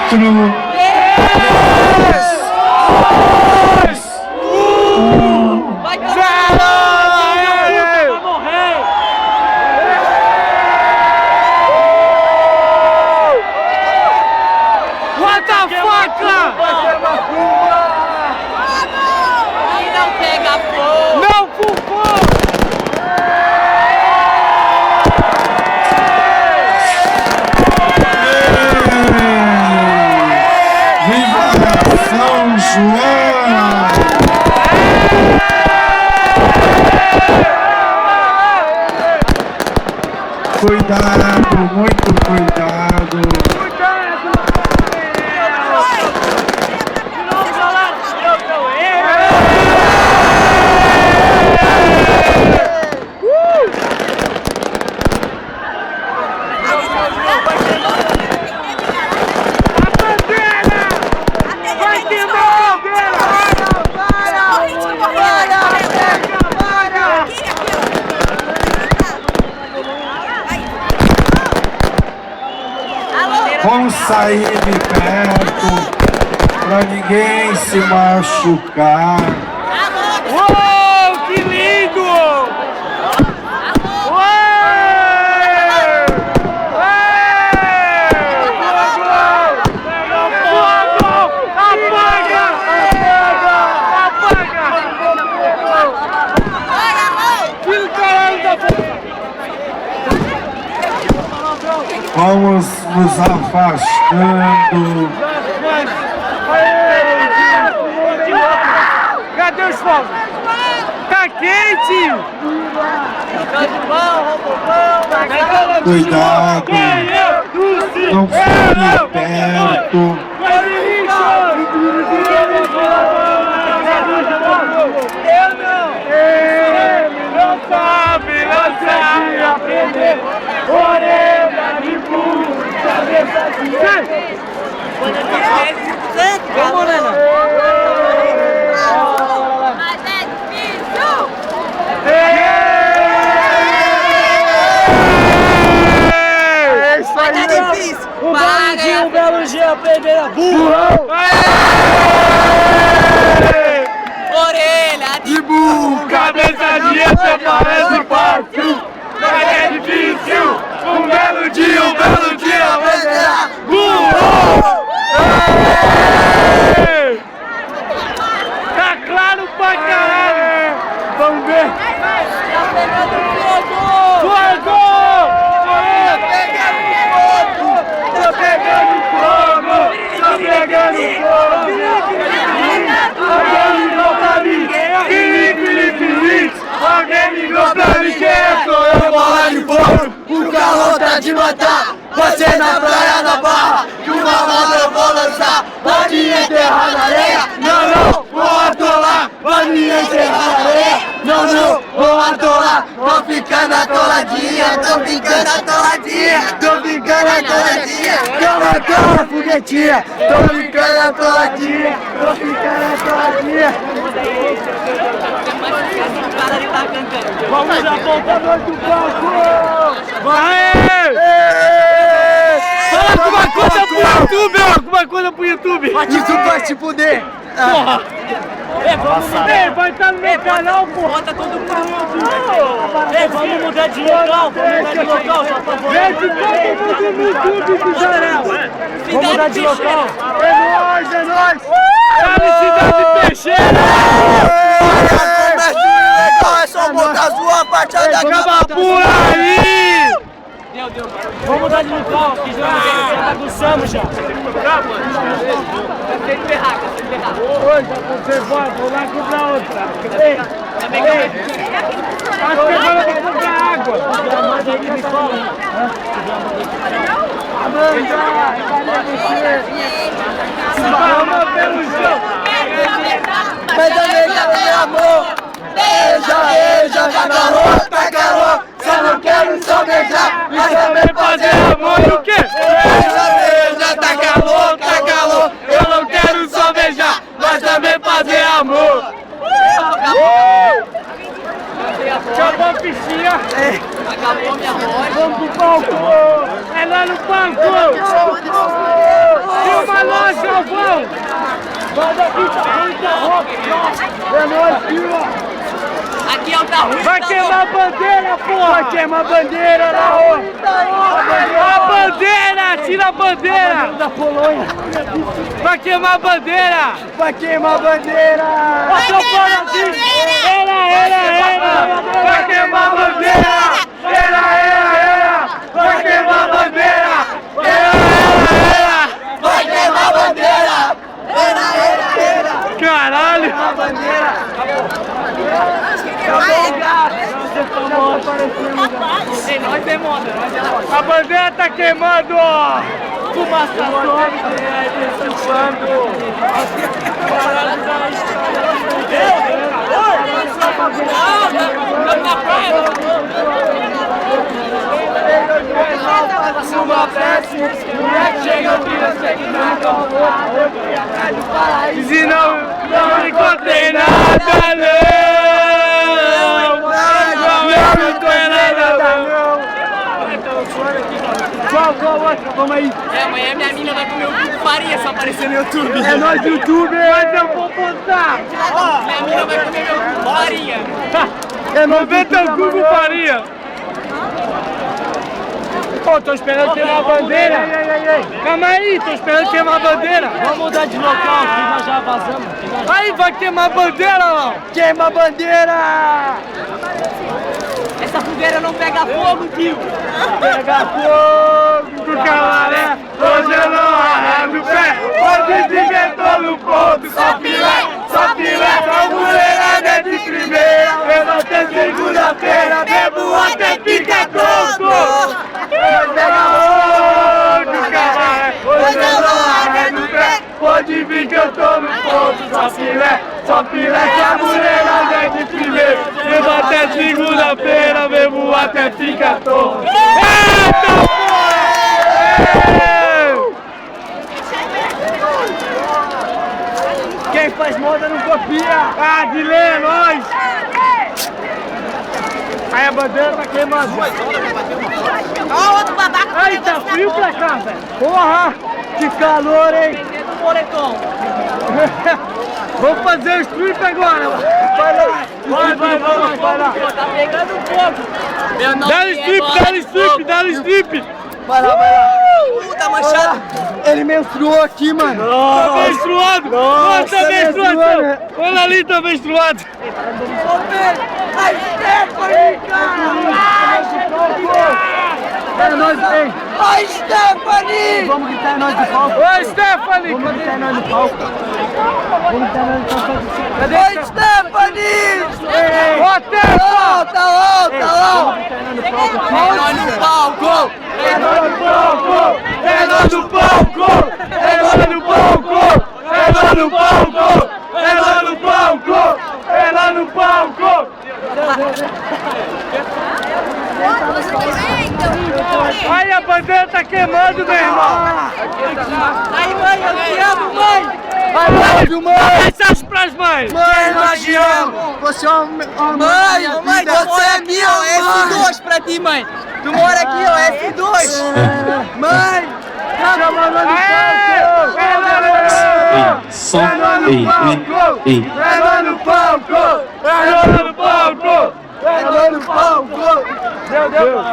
Vai, vai morrer! What the fuck? E não pega fogo! Não, por favor! Viva São João! Cuidado, muito cuidado. Vamos sair de perto para ninguém se machucar. Uou, que lindo! Uou! Vamos nos afastando. Cadê os fogos? Tá quente! Cuidado, não fique perto. Não sabe aprender. Orelha de burro, cabeça de vamos, Morena! Mas é difícil! É isso aí! Mas é difícil! Um belo dia aprender a burro! Orelha de burro, cabeça de essa parece fácil! Mas é difícil! Um belo dia aprender a burro! Tá claro pra caralho! Vamos ver! Tá pegando fogo! Fogo! Tá pegando fogo! Tá pegando fogo! Alguém ligou pra mim! Felipe! Alguém ligou pra mim! Quem é? Sou eu, bola de fogo! O calor tá de matar, pode ser na praia, na barra, que uma moda eu vou lançar, pode enterrar na areia, não, vou atolar, pode enterrar na areia, não, vou atolar, vou ficar na toladinha, tô ficando atoladinha, calma, foguetinha, tô ficando atoladinha, Vamos apontar do palco! Vai! Fala alguma coisa pro YouTube, alguma coisa pro YouTube! vai te fuder! Porra! Vai estar no meu canal, porra! Bota todo mundo! Vamos mudar de local, Vem de todo mundo no YouTube do Jarel! Vamos mudar de local! É nóis! Felicidade Peixeira! É só botar sua parte da Acaba por aí! Vamos mudar de local, que já bagunçamos já. Tem que ferrar, Oi, você vai, vou lá comprar outra. Ei! Tá pegando pra comprar água. Manda aí, me fala. Amanda, cadê você? Vamos pelo chão. Beija, meu amor. Beija, tá calor, só não quero só beijar, mas também Fazer amor e o quê? beija, tá calor, eu não quero só beijar, mas também fazer amor. Acabou a fichinha. Acabou minha voz. Vamos pro palco. É lá no palco. Aqui é o da Rui. Vai queimar a bandeira, porra! Vai queimar a bandeira, Raul! A bandeira! Tira a bandeira! Da Polônia! Vai queimar a bandeira! Vai queimar a bandeira! Vai queimar a bandeira! Era! Vai queimar a bandeira! Era! Vai queimar a bandeira! Era! Vai queimar a bandeira! Caralho! A bandeira! Nós demora. A bandeira tá queimando! Fumaça sobe! Se não encontrei nada, não! Não encontrei nada, não! Qual outra? Vamos aí! Amanhã minha mina vai comer o cu com farinha se aparecer no YouTube. É nós YouTube, mas eu vou postar! Minha mina vai comer meu cu com farinha. É 90 cu com farinha! Pô, tô esperando queimar a bandeira! Calma aí, tô esperando queimar a bandeira! Vamos mudar de local, que nós já vazamos. Aí, vai queimar a bandeira, lá! Queima a bandeira! Essa fogueira não pega fogo, tio. Pega fogo do calaré, hoje eu não arrego o pé, hoje se inventou no ponto, só filé, só mulherada de primeira, eu não tenho segunda-feira, bebo até ficar tonto. Pega fogo do calaré, hoje eu não arrego o pé, pode vir que eu tô no ponto, só filé, que a mulherada é de primeira, bebo até segunda-feira, bebo até ficar tonto. Eita, porra! Quem faz moda não copia! Ah, de ler, é nóis! Aí a bandeira tá queimando. Ó, outro babaca. Ai, tá frio pra cá, velho! Porra! Que calor, hein? Vendendo um moletom. Vamos fazer o strip agora! Vai lá! Vai lá! Tá pegando fogo. Meu nome Dá no strip, dá no strip! Vai lá! Tá manchado! Ele menstruou aqui, mano! Tá menstruado! Nossa, tá menstruado! Olha ali, tá menstruado! A Stephanie, cara! É nós, hein? A Stephanie! Vamos gritar em nós do palco! Ô, Stephanie! Vamos gritar em nós do palco! Vamos gritar em nós do palco! Cadê A Stephanie! Ô, Tefa! Tá lá! É nós no palco. É nós no palco! É nós no palco! É nós no palco! É nós no palco! É nós no palco! É nós no palco! Aí a bandeira tá queimando, meu irmão! Aí, mãe, eu te amo, mãe. Vai, mãe! Mensagem pras mães! Mãe, nós te amo! Você é uma Mãe, você é minha, ó, S2 pra ti, mãe. Tu mora aqui, ó, S2. Mãe! Chama nós no palco! Ei, som, ei. É nós no palco! É nós no palco! É nós no palco! Deu!